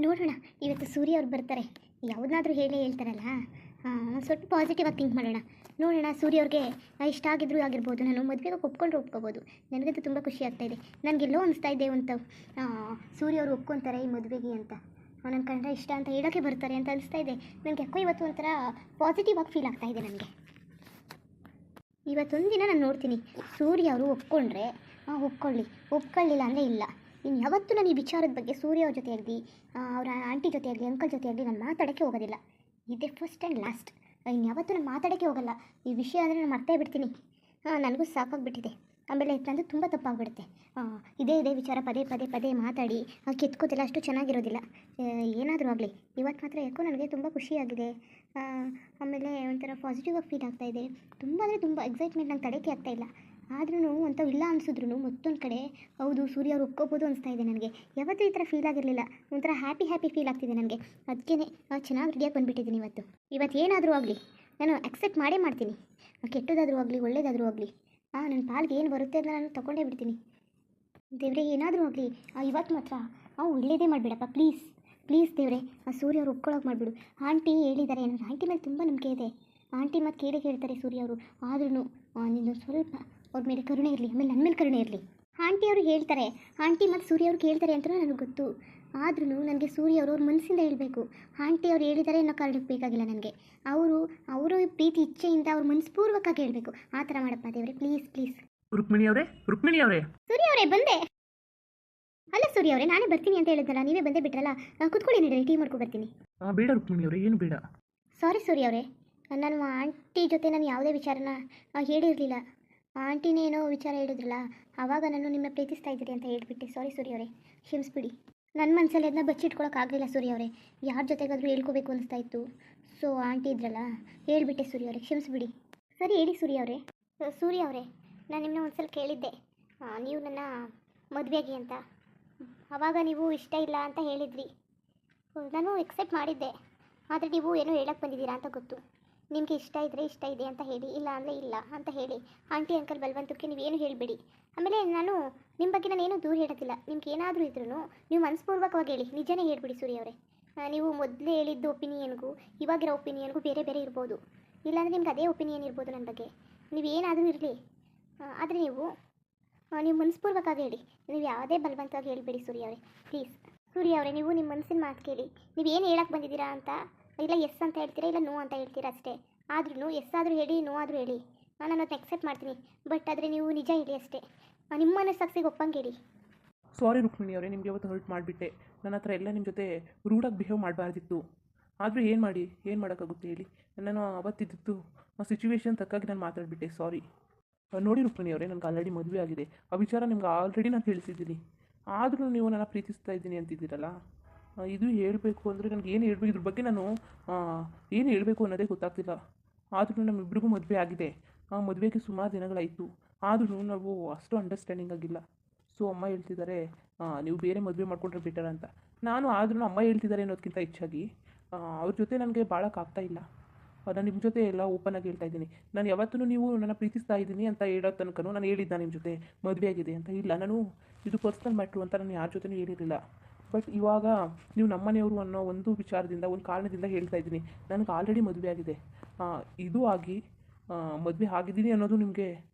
ನೋಡೋಣ. ಇವತ್ತು ಸೂರ್ಯ ಅವ್ರು ಬರ್ತಾರೆ. ಯಾವುದನ್ನಾದ್ರೂ ಹೇಳೇ ಹೇಳ್ತಾರಲ್ಲ. ಸ್ವಲ್ಪ ಪಾಸಿಟಿವ್ ಆಗಿ ಥಿಂಕ್ ಮಾಡೋಣ. ನೋಡೋಣ, ಸೂರ್ಯ ಅವ್ರಿಗೆ ಇಷ್ಟ ಆಗಿದ್ರು ಆಗಿರ್ಬೋದು. ನಾನು ಮದುವೆಗೆ ಒಪ್ಕೊಂಡ್ರೆ ಒಪ್ಕೋಬೋದು. ನನಗಂತೂ ತುಂಬ ಖುಷಿ ಆಗ್ತಾಯಿದೆ. ನನಗೆಲ್ಲೋ ಅನಿಸ್ತಾ ಇದೆ ಅಂತ ಸೂರ್ಯ ಅವರು ಒಪ್ಕೊತಾರೆ ಈ ಮದುವೆಗೆ ಅಂತ. ನನ್ನ ಕಂಡ್ರೆ ಇಷ್ಟ ಅಂತ ಹೇಳೋಕ್ಕೆ ಬರ್ತಾರೆ ಅಂತ ಅನಿಸ್ತಾ ಇದೆ. ನನಗೆ ಯಾಕೋ ಇವತ್ತು ಒಂಥರ ಪಾಸಿಟಿವ್ ಆಗಿ ಫೀಲ್ ಆಗ್ತಾಯಿದೆ ನನಗೆ. ಇವತ್ತೊಂದು ದಿನ ನಾನು ನೋಡ್ತೀನಿ, ಸೂರ್ಯ ಅವರು ಒಪ್ಕೊಂಡ್ರೆ ಒಪ್ಕೊಳ್ಳಿಲ್ಲ ಅಂದರೆ ಇಲ್ಲ. ಇನ್ನು ಯಾವತ್ತೂ ನಾನು ಈ ವಿಚಾರದ ಬಗ್ಗೆ ಸೂರ್ಯ ಅವ್ರ ಜೊತೆ ಆಗಲಿ, ಅವರ ಆಂಟಿ ಜೊತೆ ಆಗಲಿ, ಅಂಕಲ್ ಜೊತೆ ಆಗಲಿ ನಾನು ಮಾತಾಡೋಕ್ಕೆ ಹೋಗೋದಿಲ್ಲ. ಇದೇ ಫಸ್ಟ್ ಆ್ಯಂಡ್ ಲಾಸ್ಟ್. ಇನ್ನು ಯಾವತ್ತೂ ನಾನು ಮಾತಾಡೋಕ್ಕೆ ಹೋಗಲ್ಲ ಈ ವಿಷಯ. ಅಂದರೆ ನಾನು ಮರ್ತೇ ಬಿಡ್ತೀನಿ. ನನಗೂ ಸಾಕಾಗಿಬಿಟ್ಟಿದೆ. ಆಮೇಲೆ ನಂದು ತುಂಬ ತಪ್ಪಾಗ್ಬಿಡುತ್ತೆ. ಇದೇ ವಿಚಾರ ಪದೇ ಪದೇ ಪದೇ ಮಾತಾಡಿ ಕೆತ್ಕೋತಿಲ್ಲ, ಅಷ್ಟು ಚೆನ್ನಾಗಿರೋದಿಲ್ಲ. ಏನಾದರೂ ಆಗಲಿ, ಇವತ್ತು ಮಾತ್ರ ಯಾಕೋ ನನಗೆ ತುಂಬ ಖುಷಿಯಾಗಿದೆ. ಆಮೇಲೆ ಒಂಥರ ಪಾಸಿಟಿವ್ ಆಗಿ ಫೀಲ್ ಆಗ್ತಾಯಿದೆ. ತುಂಬ ಅಂದರೆ ತುಂಬ ಎಕ್ಸೈಟ್ಮೆಂಟ್ ನಂಗೆ ತಡೆಯೋಕ್ಕೆ ಆಗ್ತಾಯಿಲ್ಲ. ಆದ್ರೂ ಅಂಥವು ಇಲ್ಲ ಅನಿಸಿದ್ರು ಮತ್ತೊಂದು ಕಡೆ ಹೌದು ಸೂರ್ಯ ಅವ್ರು ಒಪ್ಕೋಬೋದು ಅನಿಸ್ತಾ ಇದೆ ನನಗೆ. ಯಾವತ್ತೂ ಈ ಥರ ಫೀಲ್ ಆಗಿರಲಿಲ್ಲ. ಒಂಥರ ಹ್ಯಾಪಿ ಫೀಲ್ ಆಗ್ತಿದೆ ನನಗೆ. ಅದಕ್ಕೇ ಚೆನ್ನಾಗಿ ರೆಡಿಯಾಗಿ ಬಂದುಬಿಟ್ಟಿದ್ದೀನಿ ಇವತ್ತು ಏನಾದರೂ ಆಗಲಿ ನಾನು ಅಕ್ಸೆಪ್ಟ್ ಮಾಡೇ ಮಾಡ್ತೀನಿ. ಕೆಟ್ಟದಾದರೂ ಆಗಲಿ ಒಳ್ಳೇದಾದರೂ ಆಗಲಿ ನನ್ನ ಪಾಲ್ಗೆ ಏನು ಬರುತ್ತೆ ಅಂತ ನಾನು ತೊಗೊಂಡೇ ಬಿಡ್ತೀನಿ. ದೇವ್ರೆ, ಏನಾದರೂ ಆಗಲಿ ಇವತ್ತು ಮಾತ್ರ ಒಳ್ಳೇದೇ ಮಾಡಿಬಿಡಪ್ಪ, ಪ್ಲೀಸ್ ದೇವ್ರೆ. ಸೂರ್ಯ ಅವ್ರು ಒಪ್ಕೊಳ್ಳೋಕೆ ಮಾಡಿಬಿಡು. ಆಂಟಿ ಹೇಳಿದ್ದಾರೆ, ನನಗೆ ಆಂಟಿ ಮೇಲೆ ತುಂಬ ನಂಬಿಕೆ ಇದೆ. ಆಂಟಿ ಮತ್ತು ಕೇಳ್ತಾರೆ ಸೂರ್ಯ ಅವರು. ಆದ್ರೂ ನೀನು ಸ್ವಲ್ಪ ಅವ್ರ ಮೇಲೆ ಕರುಣೆ ಇರಲಿ, ಆಮೇಲೆ ನನ್ನ ಮೇಲೆ ಕರುಣೆ ಇರಲಿ. ಆಂಟಿ ಅವರು ಹೇಳ್ತಾರೆ, ಆಂಟಿ ಮತ್ತು ಸೂರ್ಯ ಅವ್ರು ಕೇಳ್ತಾರೆ ಅಂತಲೂ ನನಗೆ ಗೊತ್ತು. ಆದ್ರೂ ನನಗೆ ಸೂರ್ಯ ಅವರು ಅವ್ರ ಮನಸ್ಸಿಂದ ಹೇಳಬೇಕು. ಆಂಟಿ ಅವ್ರು ಹೇಳಿದ್ದಾರೆ ಅನ್ನೋ ಕಾರಣಕ್ಕೆ ಬೇಕಾಗಿಲ್ಲ ನನಗೆ. ಅವರು ಪ್ರೀತಿ ಇಚ್ಛೆಯಿಂದ ಅವ್ರ ಮನಸ್ಪೂರ್ವಕವಾಗಿ ಹೇಳಬೇಕು. ಆ ಥರ ಮಾಡಪ್ಪ ದೇವ್ರೆ, ಪ್ಲೀಸ್. ರುಕ್ಮಿಣಿ ಅವರೇ ಸೂರ್ಯ ಅವರೇ, ಬಂದೆ. ಅಲ್ಲ ಸೂರ್ಯ ಅವರೇ, ನಾನೇ ಬರ್ತೀನಿ ಅಂತ ಹೇಳಿದ್ನಲ್ಲ, ನೀವೇ ಬಂದೇ ಬಿಟ್ರಲ್ಲ. ಕುತ್ಕೊಳ್ಳಿ, ನಡೀರಿ, ಟೀ ಮಾಡ್ಕೊ ಬರ್ತೀನಿ. ಬೇಡ ರುಕ್ಮಿಣಿ ಅವರೇ, ಏನು ಬೇಡ. ಸಾರಿ ಸೂರ್ಯ ಅವರೇ, ನಾನು ಆಂಟಿ ಜೊತೆ ನಾನು ಯಾವುದೇ ವಿಚಾರನ ಹೇಳಿರಲಿಲ್ಲ. ಆಂಟಿನೇನೋ ವಿಚಾರ ಹೇಳಿದ್ರಲ್ಲ, ಆವಾಗ ನಾನು ನಿಮ್ಮ ಪ್ರೀತಿಸ್ತಾ ಇದ್ದೀರಿ ಅಂತ ಹೇಳ್ಬಿಟ್ಟೆ. ಸಾರಿ ಸೂರ್ಯ ಅವರೇ, ಕ್ಷಮಿಸ್ಬಿಡಿ. ನನ್ನ ಮನಸ್ಸಲ್ಲಿ ಅದನ್ನ ಬಚ್ಚಿಟ್ಕೊಳಕ್ಕಾಗಲಿಲ್ಲ ಸೂರ್ಯ ಅವರೇ. ಯಾರ ಜೊತೆಗಾದರೂ ಹೇಳ್ಕೋಬೇಕು ಅನಿಸ್ತಾ ಇತ್ತು. ಸೊ ಆಂಟಿ ಇದ್ರಲ್ಲ, ಹೇಳ್ಬಿಟ್ಟೆ ಸೂರ್ಯ ಅವರೇ, ಕ್ಷಮಿಸ್ಬಿಡಿ. ಸರಿ ಹೇಳಿ ಸೂರ್ಯ ಅವರೇ. ಸೂರ್ಯ ಅವರೇ, ನಾನು ನಿಮ್ಮನ್ನ ಒಂದ್ಸಲ ಕೇಳಿದ್ದೆ, ನೀವು ನನ್ನ ಮದುವೆಗೆ ಅಂತ. ಆವಾಗ ನೀವು ಇಷ್ಟ ಇಲ್ಲ ಅಂತ ಹೇಳಿದ್ರಿ. ನಾನು ಎಕ್ಸೆಪ್ಟ್ ಮಾಡಿದ್ದೆ. ಆದರೆ ನೀವು ಏನೋ ಹೇಳಕ್ಕೆ ಬಂದಿದ್ದೀರಾ ಅಂತ ಗೊತ್ತು. ನಿಮಗೆ ಇಷ್ಟ ಇದ್ದರೆ ಇಷ್ಟ ಇದೆ ಅಂತ ಹೇಳಿ, ಇಲ್ಲ ಅಂದರೆ ಇಲ್ಲ ಅಂತ ಹೇಳಿ. ಆಂಟಿ ಅಂಕಲ್ ಬಲವಂತಕ್ಕೆ ನೀವೇನು ಹೇಳಬೇಡಿ. ಆಮೇಲೆ ನಾನು ನಿಮ್ಮ ಬಗ್ಗೆ ನಾನೇನು ದೂರ ಹೇಳೋದಿಲ್ಲ. ನಿಮ್ಗೆ ಏನಾದರೂ ಇದ್ರೂ ನೀವು ಮನಸ್ಪೂರ್ವಕವಾಗಿ ಹೇಳಿ, ನಿಜನೇ ಹೇಳ್ಬಿಡಿ ಸೂರ್ಯ ಅವರೇ. ನೀವು ಮೊದಲೇ ಹೇಳಿದ್ದು ಒಪಿನಿಯನ್ಗೂ ಇವಾಗಿರೋ ಒಪಿನಿಯನ್ಗೂ ಬೇರೆ ಇರ್ಬೋದು. ಇಲ್ಲಾಂದರೆ ನಿಮ್ಗೆ ಅದೇ ಒಪಿನಿಯನ್ ಇರ್ಬೋದು ನನ್ನ ಬಗ್ಗೆ. ನೀವು ಏನಾದರೂ ಇರಲಿ, ಆದರೆ ನೀವು ಮನಸ್ಪೂರ್ವಕವಾಗಿ ಹೇಳಿ. ನೀವು ಯಾವುದೇ ಬಲವಂತವಾಗಿ ಹೇಳಬೇಡಿ ಸೂರ್ಯ ಅವರೇ, ಪ್ಲೀಸ್. ಸೂರ್ಯ ಅವರೇ, ನೀವು ನಿಮ್ಮ ಮನಸ್ಸಿನ ಮಾತು ಕೇಳಿ. ನೀವು ಏನು ಹೇಳಕ್ಕೆ ಬಂದಿದ್ದೀರಾ ಅಂತ, ಇಲ್ಲ ಎಸ್ ಅಂತ ಹೇಳ್ತೀರಾ, ಇಲ್ಲ ನೋ ಅಂತ ಹೇಳ್ತೀರಾ ಅಷ್ಟೇ. ಆದ್ರೂ ಎಸ್ ಆದರೂ ಹೇಳಿ, ನೋ ಆದರೂ ಹೇಳಿ, ನಾನು ಅದನ್ನ ಎಕ್ಸೆಪ್ಟ್ ಮಾಡ್ತೀನಿ. ಬಟ್ ಆದರೆ ನೀವು ನಿಜ ಹೇಳಿ ಅಷ್ಟೇ. ನಿಮ್ಮ ಮನಸ್ಸಾಕ್ಷಿಗೆ ಒಪ್ಪಂಗೆ ಹೇಳಿ. ಸಾರಿ ರುಕ್ಮಿಣಿ ಅವರೇ, ನಿಮಗೆ ಅವತ್ತು ಹರ್ಟ್ ಮಾಡಿಬಿಟ್ಟೆ. ನನ್ನ ಹತ್ರ ಎಲ್ಲ ನಿಮ್ಮ ಜೊತೆ ರೂಡಾಗಿ ಬಿಹೇವ್ ಮಾಡಬಾರ್ದಿತ್ತು. ಆದರೂ ಏನು ಮಾಡೋಕ್ಕಾಗುತ್ತೆ ಹೇಳಿ. ನಾನು ಅವತ್ತಿದ್ದು ಆ ಸಿಚುವೇಶನ್ ತಕ್ಕಾಗಿ ನಾನು ಮಾತಾಡಿಬಿಟ್ಟೆ. ಸಾರಿ. ನೋಡಿ ರುಕ್ಮಿಣಿ ಅವರೇ, ನನಗೆ ಆಲ್ರೆಡಿ ಮದುವೆ ಆಗಿದೆ. ಆ ವಿಚಾರ ನಿಮ್ಗೆ ಆಲ್ರೆಡಿ ನಾನು ತಿಳಿಸಿದ್ದೀನಿ. ಆದರೂ ನೀವು ನನ್ನ ಪ್ರೀತಿಸ್ತಾ ಇದ್ದೀನಿ ಅಂತಿದ್ದೀರಲ್ಲ, ಇದು ಹೇಳಬೇಕು ಅಂದರೆ ನನಗೆ ಏನು ಹೇಳಬೇಕು, ಇದ್ರ ಬಗ್ಗೆ ನಾನು ಏನು ಹೇಳಬೇಕು ಅನ್ನೋದೇ ಗೊತ್ತಾಗ್ತಿಲ್ಲ. ಆದರೂ ನಮ್ಮಿಬ್ಬರಿಗೂ ಮದುವೆ ಆಗಿದೆ. ಆ ಮದುವೆಗೆ ಸುಮಾರು ದಿನಗಳಾಯಿತು. ಆದರೂ ನಾವು ಅಷ್ಟು ಅಂಡರ್ಸ್ಟ್ಯಾಂಡಿಂಗ್ ಆಗಿಲ್ಲ. ಸೊ ಅಮ್ಮ ಹೇಳ್ತಿದ್ದಾರೆ, ನೀವು ಬೇರೆ ಮದುವೆ ಮಾಡ್ಕೊಂಡ್ರೆ ಬೆಟರ್ ಅಂತ. ನಾನು ಆದ್ರೂ ಅಮ್ಮ ಹೇಳ್ತಿದ್ದಾರೆ ಅನ್ನೋದಕ್ಕಿಂತ ಹೆಚ್ಚಾಗಿ ಅವ್ರ ಜೊತೆ ನನಗೆ ಬಾಳೋಕ್ಕಾಗ್ತಾಯಿಲ್ಲ. ನಾನು ನಿಮ್ಮ ಜೊತೆ ಎಲ್ಲ ಓಪನ್ ಆಗಿ ಹೇಳ್ತಾ ಇದ್ದೀನಿ. ನಾನು ಯಾವತ್ತೂ ನೀವು ನನ್ನ ಪ್ರೀತಿಸ್ತಾ ಇದ್ದೀನಿ ಅಂತ ಹೇಳೋ ತನಕ ನಾನು ಹೇಳಿದ್ದ ನಿಮ್ಮ ಜೊತೆ ಮದುವೆ ಆಗಿದೆ ಅಂತ. ಇಲ್ಲ, ನಾನು ಇದು ಪರ್ಸ್ನಲ್ ಮ್ಯಾಟ್ರು ಅಂತ ನಾನು ಯಾರ ಜೊತೆನೂ ಹೇಳಿರಲಿಲ್ಲ. ಬಟ್ ಇವಾಗ ನೀವು ನಮ್ಮನೆಯವರು ಅನ್ನೋ ಒಂದು ವಿಚಾರದಿಂದ, ಒಂದು ಕಾರಣದಿಂದ ಹೇಳ್ತಾ ಇದ್ದೀನಿ. ನನಗೆ ಆಲ್ರೆಡಿ ಮದುವೆ ಆಗಿದೆ. ಇದು ಆಗಿ ಮದುವೆ ಆಗಿದ್ದೀನಿ ಅನ್ನೋದು ನಿಮಗೆ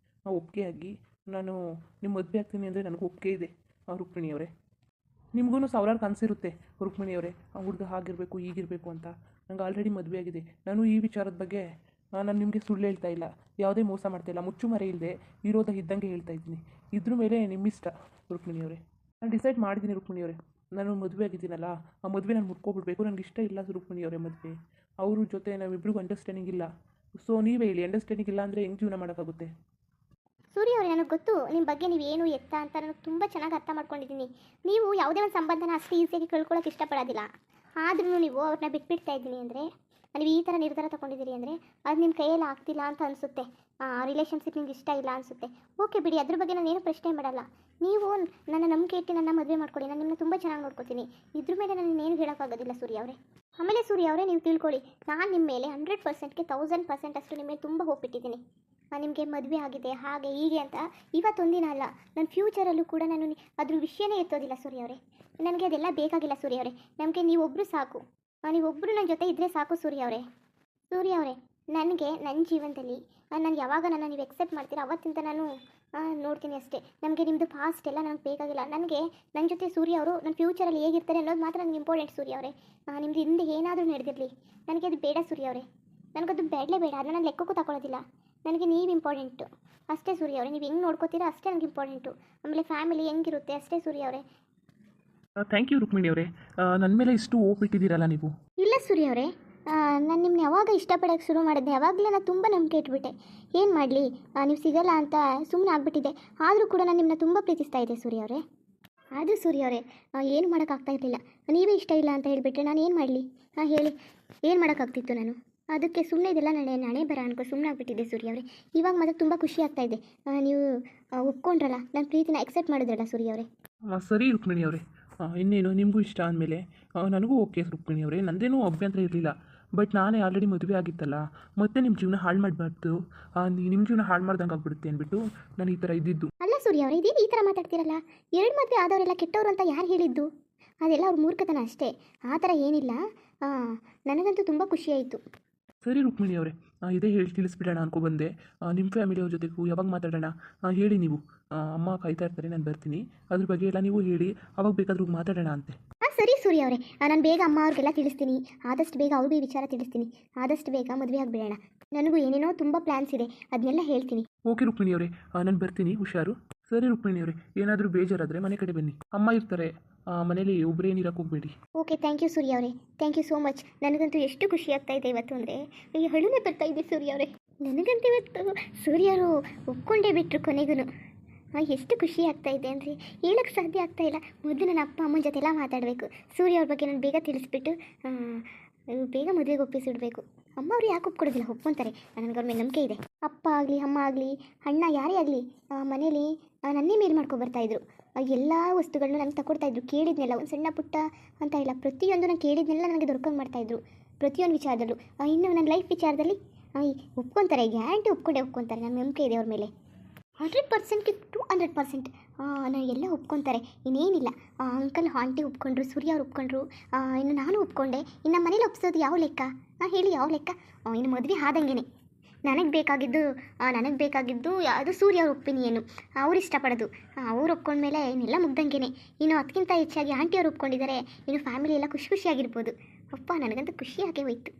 ಒಪ್ಪಿಗೆ ಆಗಿ ನಾನು ನಿಮ್ಮ ಮದುವೆ ಆಗ್ತೀನಿ ಅಂದರೆ ನನಗೆ ಒಪ್ಪಿಗೆ ಇದೆ ರುಕ್ಮಿಣಿಯವರೇ. ನಿಮಗೂ ಸಾವಿರಾರು ಕನಸಿರುತ್ತೆ ರುಕ್ಮಿಣಿಯವರೇ, ಹುಡುಗ ಹಾಗಿರಬೇಕು ಹೀಗಿರಬೇಕು ಅಂತ. ನನಗೆ ಆಲ್ರೆಡಿ ಮದುವೆ ಆಗಿದೆ. ನಾನು ಈ ವಿಚಾರದ ಬಗ್ಗೆ ನಾನು ನಿಮಗೆ ಸುಳ್ಳು ಹೇಳ್ತಾ ಇಲ್ಲ, ಯಾವುದೇ ಮೋಸ ಮಾಡ್ತಾಯಿಲ್ಲ. ಮುಚ್ಚುಮರೆ ಇಲ್ಲದೆ ಇರೋದ ಇದ್ದಂಗೆ ಹೇಳ್ತಾ ಇದ್ದೀನಿ. ಇದ್ರ ಮೇಲೆ ನಿಮ್ಮಿಷ್ಟ ರುಕ್ಮಿಣಿಯವರೇ. ನಾನು ಡಿಸೈಡ್ ಮಾಡಿದ್ದೀನಿ ರುಕ್ಮಿಣಿಯವರೇ. ನಾನು ಮದುವೆ ಆಗಿದ್ದೀನಲ್ಲ, ಆ ಮದುವೆ ನಾನು ಮುಟ್ಕೊಬಿಡ್ಬೇಕು. ನನಗೆ ಇಷ್ಟ ಇಲ್ಲ ರುಕ್ಮಿಣಿಯವರೇ ಮದುವೆ. ಅವ್ರ ಜೊತೆ ನಾವಿಬ್ರಿಗೂ ಅಂಡರ್ಸ್ಟ್ಯಾಂಡಿಂಗ್ ಇಲ್ಲ. ಸೊ ನೀವೇ ಹೇಳಿ, ಅಂಡರ್ಸ್ಟ್ಯಾಂಡಿಂಗ್ ಇಲ್ಲ ಅಂದರೆ ಹೆಂಗೆ ಜೀವನ ಮಾಡೋಕ್ಕಾಗುತ್ತೆ? ಸೂರ್ಯ ಅವರೇ, ನನಗೆ ಗೊತ್ತು ನಿಮ್ಮ ಬಗ್ಗೆ ನೀವೇನು ಎತ್ತ ಅಂತ. ನನಗೆ ತುಂಬ ಚೆನ್ನಾಗಿ ಅರ್ಥ ಮಾಡ್ಕೊಂಡಿದ್ದೀನಿ. ನೀವು ಯಾವುದೇ ಒಂದು ಸಂಬಂಧನ ಅಷ್ಟು ಈಸಿಯಾಗಿ ಕಳ್ಕೊಳ್ಳೋಕೆ ಇಷ್ಟಪಡೋದಿಲ್ಲ. ಆದ್ರೂ ನೀವು ಅವ್ರನ್ನ ಬಿಟ್ಬಿಡ್ತಾ ಇದ್ದೀನಿ ಅಂದರೆ, ನೀವು ಈ ಥರ ನಿರ್ಧಾರ ತೊಗೊಂಡಿದ್ದೀರಿ ಅಂದರೆ ಅದು ನಿಮ್ಮ ಕೈಯಲ್ಲಿ ಆಗ್ತಿಲ್ಲ ಅಂತ ಅನಿಸುತ್ತೆ. ರಿಲೇಷನ್ಶಿಪ್ ನಿಮ್ಗೆ ಇಷ್ಟ ಇಲ್ಲ ಅನಿಸುತ್ತೆ. ಓಕೆ ಬಿಡಿ, ಅದ್ರ ಬಗ್ಗೆ ನಾನೇನು ಪ್ರಶ್ನೆ ಮಾಡಲ್ಲ. ನೀವು ನನ್ನ ನಂಬಿಕೆ ಇಟ್ಟು ನನ್ನ ಮದುವೆ ಮಾಡ್ಕೊಳ್ಳಿ. ನಾನು ನಿಮ್ಮನ್ನ ತುಂಬ ಚೆನ್ನಾಗಿ ನೋಡ್ಕೊತೀನಿ. ಇದ್ರ ಮೇಲೆ ನಾನು ಇನ್ನೇನು ಹೇಳೋಕ್ಕಾಗೋದಿಲ್ಲ ಸೂರ್ಯ ಅವರೇ. ಆಮೇಲೆ ಸೂರ್ಯ ಅವರೇ, ನೀವು ತಿಳ್ಕೊಳ್ಳಿ, ನಾನು ನಿಮ್ಮ ಮೇಲೆ 100%ಗೆ 1000% ಅಷ್ಟು ನಿಮ್ಮ ಮೇಲೆ ತುಂಬ ಹೋಪ್ ಇಟ್ಟಿದ್ದೀನಿ. ನಿಮಗೆ ಮದುವೆ ಆಗಿದೆ ಹಾಗೆ ಹೀಗೆ ಅಂತ ಇವತ್ತೊಂದಿನ ಅಲ್ಲ, ನನ್ನ ಫ್ಯೂಚರಲ್ಲೂ ಕೂಡ ನಾನು ಅದ್ರ ವಿಷಯನೇ ಎತ್ತೋದಿಲ್ಲ ಸೂರ್ಯ ಅವರೇ. ನನಗೆ ಅದೆಲ್ಲ ಬೇಕಾಗಿಲ್ಲ ಸೂರ್ಯ ಅವರೇ. ನಮಗೆ ನೀವೊಬ್ಬರು ಸಾಕು. ನೀವೊಬ್ಬರು ನನ್ನ ಜೊತೆ ಇದ್ದರೆ ಸಾಕು ಸೂರ್ಯ ಅವರೇ. ಸೂರ್ಯ ಅವರೇ, ನನಗೆ ನನ್ನ ಜೀವನದಲ್ಲಿ ನಾನು ಯಾವಾಗ ನನ್ನ ನೀವು ಎಕ್ಸೆಪ್ಟ್ ಮಾಡ್ತೀರಾ ಅವತ್ತಿಂದ ನಾನು ನೋಡ್ತೀನಿ ಅಷ್ಟೇ. ನಮಗೆ ನಿಮ್ಮದು ಪಾಸ್ಟ್ ಎಲ್ಲ ನನಗೆ ಬೇಕಾಗಿಲ್ಲ. ನನಗೆ ನನ್ನ ಜೊತೆ ಸೂರ್ಯ ಅವರು ನನ್ನ ಫ್ಯೂಚರಲ್ಲಿ ಹೇಗಿರ್ತಾರೆ ಅನ್ನೋದು ಮಾತ್ರ ನನಗೆ ಇಂಪಾರ್ಟೆಂಟ್ ಸೂರ್ಯ ಅವರೇ. ನಿಮ್ಮದು ಹಿಂದೆ ಏನಾದರೂ ನಡೆದಿರಲಿ, ನನಗೆ ಅದು ಬೇಡ ಸೂರ್ಯ ಅವರೇ. ನನಗದು ಬೇಡಲೇ ಬೇಡ. ಅದನ್ನ ನಾನು ಲೆಕ್ಕಕ್ಕೂ ತಗೊಳ್ಳೋದಿಲ್ಲ. ನನಗೆ ನೀವು ಇಂಪಾರ್ಟೆಂಟು ಅಷ್ಟೇ ಸೂರ್ಯ ಅವರೇ. ನೀವು ಹೆಂಗೆ ನೋಡ್ಕೋತೀರಾ ಅಷ್ಟೇ ನನಗೆ ಇಂಪಾರ್ಟೆಂಟು. ಆಮೇಲೆ ಫ್ಯಾಮಿಲಿ ಹೆಂಗಿರುತ್ತೆ ಅಷ್ಟೇ ಸೂರ್ಯ ಅವರೇ. ಥ್ಯಾಂಕ್ ಯು ರುಕ್ಮಿಣಿ ಅವರೇ. ನನ್ನ ಮೇಲೆ ಇಷ್ಟು ಹೋಗ್ಬಿಟ್ಟಿದ್ದೀರಲ್ಲ ನೀವು. ಇಲ್ಲ ಸೂರ್ಯ ಅವರೇ, ನಾನು ನಿಮ್ಮನ್ನ ಯಾವಾಗ ಇಷ್ಟಪಡೋಕ್ಕೆ ಶುರು ಮಾಡಿದ್ದೆ ಆವಾಗಲೇ ನಾನು ತುಂಬ ನಂಬಿಕೆ ಇಟ್ಬಿಟ್ಟೆ. ಏನು ಮಾಡಲಿ, ನೀವು ಸಿಗಲ್ಲ ಅಂತ ಸುಮ್ಮನೆ ಆಗಿಬಿಟ್ಟಿದ್ದೆ. ಆದರೂ ಕೂಡ ನಾನು ನಿಮ್ಮನ್ನ ತುಂಬ ಪ್ರೀತಿಸ್ತಾ ಇದ್ದೆ ಸೂರ್ಯ ಅವರೇ. ಆದರೂ ಸೂರ್ಯ ಅವರೇ, ಏನು ಮಾಡೋಕ್ಕಾಗ್ತಾ ಇರಲಿಲ್ಲ. ನೀವೇ ಇಷ್ಟ ಇಲ್ಲ ಅಂತ ಹೇಳಿಬಿಟ್ರೆ ನಾನು ಏನು ಮಾಡಲಿ? ಹೇಳಿ, ಏನು ಮಾಡೋಕ್ಕಾಗ್ತಿತ್ತು ನಾನು? ಅದಕ್ಕೆ ಸುಮ್ಮನೆ ಇದೆಲ್ಲ ನಾನೇ ಬರ ಅನ್ಕೋ ಸುಮ್ಮನೆ ಆಗಿಬಿಟ್ಟಿದ್ದೆ ಸೂರ್ಯ ಅವರೇ. ಇವಾಗ ಮಾತ್ರ ತುಂಬ ಖುಷಿ ಆಗ್ತಾ ಇದೆ. ನೀವು ಒಪ್ಕೊಂಡ್ರಲ್ಲ, ನನ್ನ ಪ್ರೀತಿನ ಎಕ್ಸೆಪ್ಟ್ ಮಾಡಿದ್ರಲ್ಲ ಸೂರ್ಯ ಅವರೇ. ಸರಿ ರುಕ್ಮಿಣಿ ಅವರೇ, ಇನ್ನೇನು ನಿಮಗೂ ಇಷ್ಟ ಅಂದಮೇಲೆ ನನಗೂ ಓಕೆ ರುಕ್ಮಿಣಿ ಅವರೇ. ನಂದೇನೂ ಅಭ್ಯಂತರ ಇರಲಿಲ್ಲ. ಬಟ್ ನಾನೇ ಆಲ್ರೆಡಿ ಮದುವೆ ಆಗಿತ್ತಲ್ಲ, ಮತ್ತೆ ನಿಮ್ಮ ಜೀವನ ಹಾಳು ಮಾಡಬಾರ್ದು, ನಿಮ್ಮ ಜೀವನ ಹಾಳು ಮಾಡ್ದಂಗೆ ಆಗ್ಬಿಡುತ್ತೆ ಅಂದ್ಬಿಟ್ಟು ನಾನು ಈ ಥರ ಇದ್ದಿದ್ದು. ಅಲ್ಲ ಸೂರ್ಯ ಅವರೇ, ಇದೇನು ಈ ಥರ ಮಾತಾಡ್ತೀರಲ್ಲ? 2 ಮದುವೆ ಆದವರೆಲ್ಲ ಕೆಟ್ಟವರು ಅಂತ ಯಾರು ಹೇಳಿದ್ದು? ಅದೆಲ್ಲ ಅವ್ರ ಮೂರ್ಖತನ ಅಷ್ಟೇ. ಆ ಥರ ಏನಿಲ್ಲ. ನನಗಂತೂ ತುಂಬ ಖುಷಿಯಾಯಿತು. ಸರಿ ರುಕ್ಮಿಣಿ ಅವರೇ, ಇದೇ ಹೇಳಿ ತಿಳಿಸ್ಬಿಡೋಣ ಅನ್ಕೊಬಂದೆ. ನಿಮ್ಮ ಫ್ಯಾಮಿಲಿಯವ್ರ ಜೊತೆಗೂ ಯಾವಾಗ ಮಾತಾಡೋಣ ಹೇಳಿ ನೀವು. ಅಮ್ಮ ಕಾಯ್ತಾ ಇರ್ತಾರೆ, ನಾನು ಬರ್ತೀನಿ. ಅದ್ರ ಬಗ್ಗೆ ಎಲ್ಲ ನೀವು ಹೇಳಿ, ಅವಾಗ ಬೇಕಾದ್ರೂ ಮಾತಾಡೋಣ ಅಂತೆ. ಸರಿ ಸೂರ್ಯ ಅವರೇ, ನಾನು ಬೇಗ ಅಮ್ಮ ಅವ್ರಿಗೆಲ್ಲ ತಿಳಿಸ್ತೀನಿ. ಆದಷ್ಟು ಬೇಗ ಅವ್ರಿಗೆ ಈ ವಿಚಾರ ತಿಳಿಸ್ತೀನಿ. ಆದಷ್ಟು ಬೇಗ ಮದುವೆ ಆಗಿಬಿಡೋಣ. ನನಗೂ ಏನೇನೋ ತುಂಬ ಪ್ಲ್ಯಾನ್ಸ್ ಇದೆ, ಅದನ್ನೆಲ್ಲ ಹೇಳ್ತೀನಿ. ಓಕೆ ರುಕ್ಮಿಣಿ ಅವರೇ, ನಾನು ಬರ್ತೀನಿ, ಹುಷಾರು. ಸರಿ ರುಕ್ಮಿಣಿ ಅವರೇ, ಏನಾದರೂ ಬೇಜಾರಾದರೆ ಮನೆ ಕಡೆ ಬನ್ನಿ, ಅಮ್ಮ ಇರ್ತಾರೆ. ಮನೇಲಿ ಒಬ್ಬರೇನಿರಕ್ಕೆ ಹೋಗಬೇಡಿ. ಓಕೆ, ಥ್ಯಾಂಕ್ ಯು ಸೂರ್ಯ ಅವರೇ. Thank you so much. ನನಗಂತೂ ಎಷ್ಟು ಖುಷಿ ಆಗ್ತಾ ಇದೆ ಇವತ್ತು ಅಂದರೆ, ಈಗ ಹಳುನೆ ಬರ್ತಾ ಇದೆ ಸೂರ್ಯ ಅವರೇ. ನನಗಂತೂ ಇವತ್ತು ಸೂರ್ಯರು ಒಪ್ಕೊಂಡೇ ಬಿಟ್ಟರು ಕೊನೆಗೂ. ಎಷ್ಟು ಖುಷಿ ಆಗ್ತಾ ಇದೆ ಅಂದರೆ ಹೇಳೋಕ್ಕೆ ಸಾಧ್ಯ ಆಗ್ತಾ ಇಲ್ಲ. ಮೊದಲು ನನ್ನ ಅಪ್ಪ ಅಮ್ಮನ ಜೊತೆ ಎಲ್ಲ ಮಾತಾಡಬೇಕು. ಸೂರ್ಯ ಅವ್ರ ಬಗ್ಗೆ ನಾನು ಬೇಗ ತಿಳಿಸ್ಬಿಟ್ಟು ಬೇಗ ಮದುವೆಗೆ ಒಪ್ಪಿಸಿಡ್ಬೇಕು. ಅಮ್ಮ ಅವ್ರು ಯಾಕೆ ಒಪ್ಕೊಡೋದಿಲ್ಲ, ಒಪ್ಕೊತಾರೆ. ನನಗೆ ಅವ್ರ ಮೇಲೆ ನಂಬಿಕೆ ಇದೆ. ಅಪ್ಪ ಆಗಲಿ, ಅಮ್ಮ ಆಗಲಿ, ಅಣ್ಣ ಯಾರೇ ಆಗಲಿ ಮನೇಲಿ ನನ್ನೇ ಮೇಲು ಮಾಡ್ಕೊಬರ್ತಾಯಿದ್ರು. ಎಲ್ಲ ವಸ್ತುಗಳನ್ನ ನನಗೆ ತಗೊಡ್ತಾಯಿದ್ರು. ಕೇಳಿದ್ನೆಲ್ಲ, ಒಂದು ಸಣ್ಣ ಪುಟ್ಟ ಅಂತ ಇಲ್ಲ, ಪ್ರತಿಯೊಂದು ನಾನು ಕೇಳಿದ್ನೆಲ್ಲ ನನಗೆ ದೊರಕಂಗೆ ಮಾಡ್ತಾಯಿದ್ರು. ಪ್ರತಿಯೊಂದು ವಿಚಾರದಲ್ಲೂ. ಇನ್ನು ನನ್ನ ಲೈಫ್ ವಿಚಾರದಲ್ಲಿ ಒಪ್ಕೊತಾರೆ, ಗ್ಯಾರಂಟಿ ಒಪ್ಕೊಂತಾರೆ. ನನ್ನ ನಂಬಿಕೆ ಇದೆ ಅವ್ರ ಮೇಲೆ. 100%ಗೆ 200% ನಾನು ಎಲ್ಲ ಒಪ್ಕೊತಾರೆ. ಇನ್ನೇನಿಲ್ಲ. ಅಂಕಲ್ ಆಂಟಿ ಒಪ್ಕೊಂಡ್ರು, ಸೂರ್ಯ ಅವ್ರು ಒಪ್ಕೊಂಡ್ರು, ಇನ್ನು ನಾನು ಒಪ್ಕೊಂಡೆ. ಇನ್ನು ನಮ್ಮ ಮನೇಲಿ ಒಪ್ಸೋದು ಯಾವ ಲೆಕ್ಕ? ಹೇಳಿ, ಯಾವ ಲೆಕ್ಕ? ಇನ್ನು ಮದುವೆ ಆದಂಗೆ ನನಗೆ ಬೇಕಾಗಿದ್ದು ಅದು ಸೂರ್ಯ ಅವ್ರ ಒಪ್ಪಿನಿಯನು, ಅವ್ರು ಇಷ್ಟಪಡೋದು. ಅವ್ರು ಒಪ್ಕೊಂಡ್ಮೇಲೆ ಇನ್ನೆಲ್ಲ ಮುಗ್ದಂಗೆ. ಇನ್ನು ಅದಕ್ಕಿಂತ ಹೆಚ್ಚಾಗಿ ಆಂಟಿ ಅವ್ರು ಒಪ್ಕೊಂಡಿದ್ದಾರೆ. ಇನ್ನು ಫ್ಯಾಮಿಲಿ ಎಲ್ಲ ಖುಷಿಯಾಗಿರ್ಬೋದು. ಅಪ್ಪ, ನನಗಂತೂ ಖುಷಿಯಾಗೇ ಹೋಯ್ತು.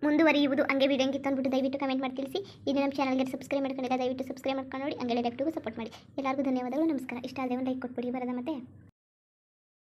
ಮುಂದುವರಿಯುವುದು. ಹಂಗೆ ವಿಡಿಯೋ ಹೆಂಗಿತ್ತು ಅಂದ್ಬಿಟ್ಟು ದಯವಿಟ್ಟು ಕಮೆಂಟ್ ಮಾಡಿ ತಿಳಿಸಿ. ಇದು ನಮ್ಮ ಚಾನಲ್ಗೆ ಸಬ್ಸ್ಕ್ರೈಬ್ ಮಾಡ್ಕೊಂಡಿಲ್ಲ, ದಯವಿಟ್ಟು ಸಬ್ಸ್ಕ್ರೈಬ್ ಮಾಡ್ಕೊಂಡು ನೋಡಿ. ಹಂಗೆ ಲೆಫ್ಟಿಗೂ ಸಪೋರ್ಟ್ ಮಾಡಿ. ಎಲ್ಲರಿಗೂ ಧನ್ಯವಾದಗಳು, ನಮಸ್ಕಾರ. ಇಷ್ಟ ಆದರೆ ಒಂದು ಲೈಕ್ ಕೊಟ್ಬಿಡಿ. ಬರೋದ ಮತ್ತೆ